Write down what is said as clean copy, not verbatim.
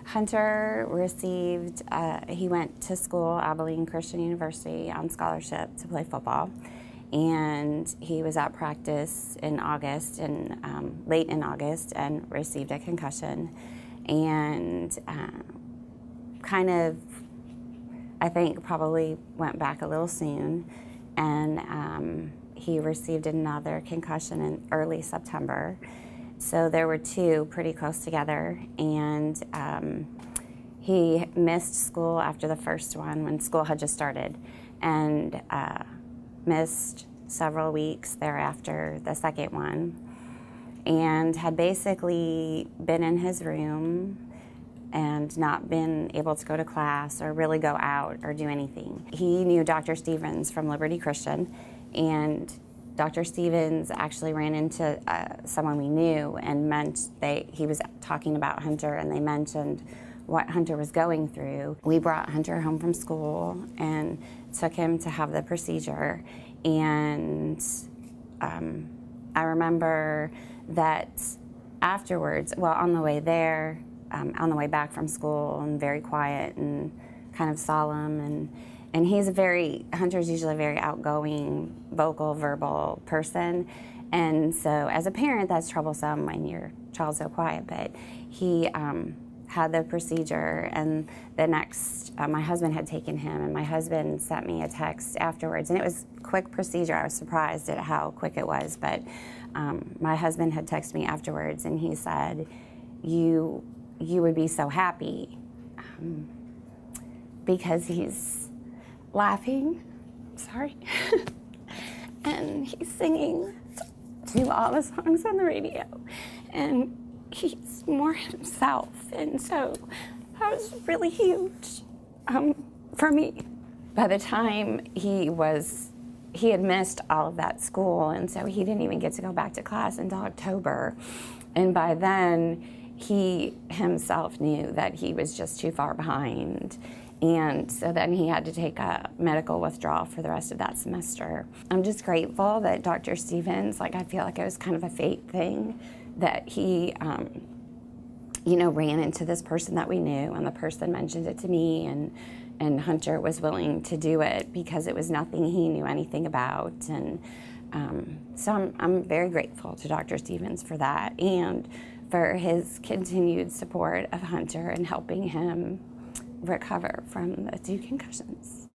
Hunter received, he went to school, Abilene Christian University, on scholarship to play football. And he was at practice in August, late in August, and received a concussion. And kind of, I think, probably went back a little soon. And he received another concussion in early September. So there were two pretty close together, and he missed school after the first one when school had just started, and missed several weeks thereafter the second one, and had basically been in his room and not been able to go to class or really go out or do anything. He knew Dr. Stevens from Liberty Christian, and Dr. Stevens actually ran into someone we knew and he was talking about Hunter, and they mentioned what Hunter was going through. We brought Hunter home from school and took him to have the procedure. And I remember that afterwards, well, on the way there, on the way back from school, and very quiet and kind of solemn, and Hunter's usually a very outgoing, vocal, verbal person. And so as a parent, that's troublesome when your child's so quiet. But he had the procedure, and the next, my husband had taken him, and my husband sent me a text afterwards. And it was a quick procedure. I was surprised at how quick it was. But my husband had texted me afterwards, and he said, you would be so happy because he's laughing, sorry, and he's singing to all the songs on the radio, and he's more himself, and so that was really huge for me. By the time he had missed all of that school, and so he didn't even get to go back to class until October, and by then he himself knew that he was just too far behind. And so then he had to take a medical withdrawal for the rest of that semester. I'm just grateful that Dr. Stevens, I feel like it was kind of a fate thing, that he, ran into this person that we knew, and the person mentioned it to me, and Hunter was willing to do it because it was nothing he knew anything about. And so I'm very grateful to Dr. Stevens for that, and for his continued support of Hunter and helping him recover from the two concussions.